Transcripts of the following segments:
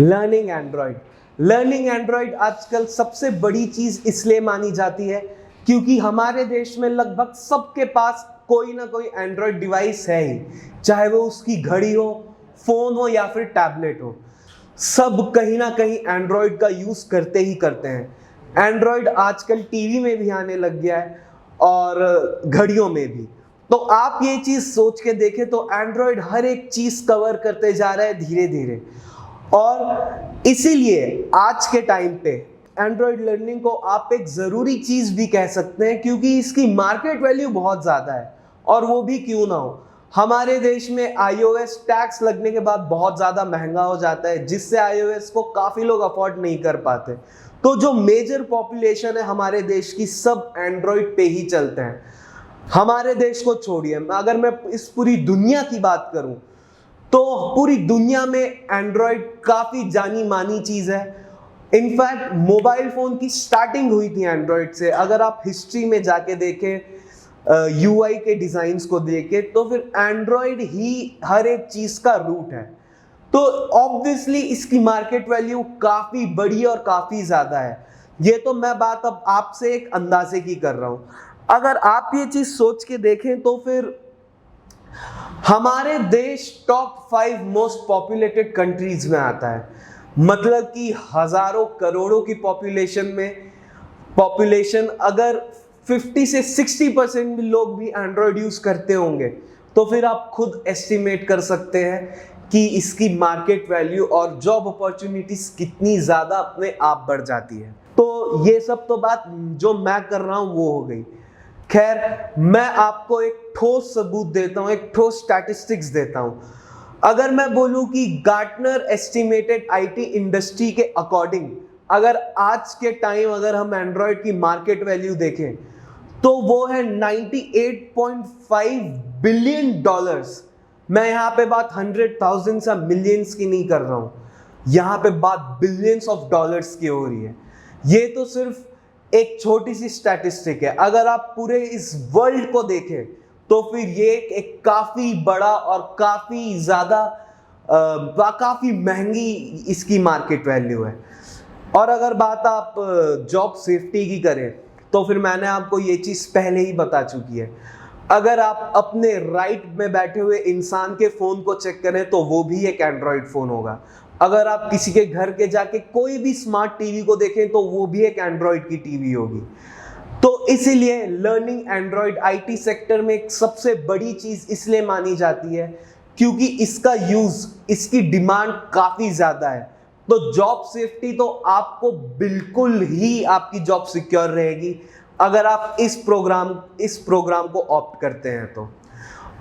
Learning Android. Learning Android आजकल सबसे बड़ी चीज इसलिए मानी जाती है क्योंकि हमारे देश में लगभग सबके पास कोई ना कोई एंड्रॉयड डिवाइस है ही, चाहे वो उसकी घड़ी हो, फोन हो या फिर टैबलेट हो। सब कहीं ना कहीं एंड्रॉयड का यूज करते ही करते हैं। एंड्रॉयड आजकल टीवी में भी आने लग गया है और घड़ियों में भी। तो आप ये चीज सोच के देखें तो एंड्रॉयड हर एक चीज कवर करते जा रहा है धीरे धीरे, और इसीलिए आज के टाइम पे एंड्रॉयड लर्निंग को आप एक जरूरी चीज भी कह सकते हैं क्योंकि इसकी मार्केट वैल्यू बहुत ज्यादा है। और वो भी क्यों ना हो, हमारे देश में iOS टैक्स लगने के बाद बहुत ज्यादा महंगा हो जाता है, जिससे iOS को काफी लोग अफोर्ड नहीं कर पाते। तो जो मेजर पॉपुलेशन है हमारे देश की, सब एंड्रॉयड पे ही चलते हैं। हमारे देश को छोड़िए, अगर मैं इस पूरी दुनिया की बात करूं तो पूरी दुनिया में एंड्रॉयड काफी जानी मानी चीज है। इनफैक्ट मोबाइल फोन की स्टार्टिंग हुई थी एंड्रॉयड से। अगर आप हिस्ट्री में जाके देखें, यूआई के डिजाइन्स को देखें, तो फिर एंड्रॉयड ही हर एक चीज का रूट है। तो ऑब्वियसली इसकी मार्केट वैल्यू काफी बड़ी और काफी ज्यादा है। ये तो मैं बात अब आपसे एक अंदाजे की कर रहा हूं। अगर आप ये चीज सोच के देखें तो फिर हमारे देश टॉप 5 मोस्ट पॉपुलेटेड कंट्रीज में आता है। मतलब कि हजारों करोड़ों की पॉपुलेशन अगर 50 से 60% लोग भी एंड्रॉयड यूज करते होंगे तो फिर आप खुद एस्टिमेट कर सकते हैं कि इसकी मार्केट वैल्यू और जॉब अपॉर्चुनिटीज कितनी ज्यादा अपने आप बढ़ जाती है। तो ये सब तो बात जो मैं कर रहा हूं वो हो गई। खैर, मैं आपको एक ठोस सबूत देता हूं, एक ठोस स्टैटिस्टिक्स देता हूं। अगर मैं बोलूं कि गार्टनर एस्टिमेटेड आईटी इंडस्ट्री के अकॉर्डिंग अगर आज के टाइम अगर हम एंड्रॉयड की मार्केट वैल्यू देखें तो वो है 98.5 बिलियन डॉलर्स। मैं यहां पे बात 100,000 या मिलियंस की नहीं कर रहा हूं, यहां पे बात बिलियंस ऑफ डॉलर्स की हो रही है। ये तो सिर्फ एक छोटी सी स्टैटिस्टिक है। अगर आप पूरे इस वर्ल्ड को देखें तो फिर ये एक काफी बड़ा और काफी ज्यादा काफी महंगी इसकी मार्केट वैल्यू है। और अगर बात आप जॉब सेफ्टी की करें तो फिर मैंने आपको ये चीज पहले ही बता चुकी है। अगर आप अपने राइट में बैठे हुए इंसान के फोन को चेक करें तो वो भी एक एंड्रॉयड फोन होगा। अगर आप किसी के घर के जाके कोई भी स्मार्ट टीवी को देखें तो वो भी एक एंड्रॉयड की टीवी होगी। तो इसीलिए लर्निंग एंड्रॉयड आईटी सेक्टर में एक सबसे बड़ी चीज इसलिए मानी जाती है क्योंकि इसका यूज, इसकी डिमांड काफी ज्यादा है। तो जॉब सेफ्टी तो आपको बिल्कुल ही आपकी जॉब सिक्योर रहेगी अगर आप इस प्रोग्राम को ऑप्ट करते हैं। तो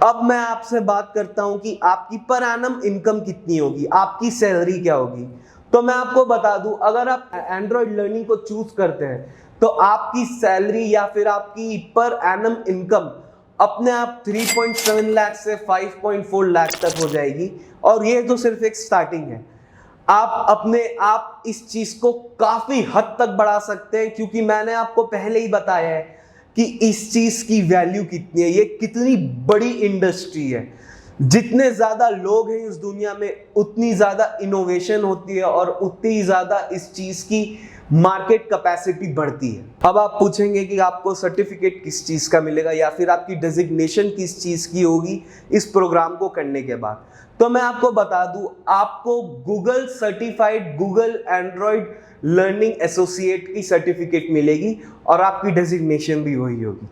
अब मैं आपसे बात करता हूं कि आपकी पर एनम इनकम कितनी होगी, आपकी सैलरी क्या होगी। तो मैं आपको बता दूं, अगर आप एंड्रॉयड लर्निंग को चूज करते हैं तो आपकी सैलरी या फिर आपकी पर एनम इनकम अपने आप 3.7 लाख से 5.4 लाख तक हो जाएगी। और ये तो सिर्फ एक स्टार्टिंग है। आप इस चीज को काफी हद तक बढ़ा सकते हैं क्योंकि मैंने आपको पहले ही बताया है कि इस चीज की वैल्यू कितनी है, ये कितनी बड़ी इंडस्ट्री है। जितने ज्यादा लोग हैं इस दुनिया में उतनी ज्यादा इनोवेशन होती है और उतनी ज्यादा इस चीज की मार्केट कैपेसिटी बढ़ती है। अब आप पूछेंगे कि आपको सर्टिफिकेट किस चीज का मिलेगा या फिर आपकी डेजिग्नेशन किस चीज की होगी इस प्रोग्राम को करने के बाद। तो मैं आपको बता दूं, आपको Google certified Google Android learning associate की सर्टिफिकेट मिलेगी और आपकी डेजिग्नेशन भी वही होगी।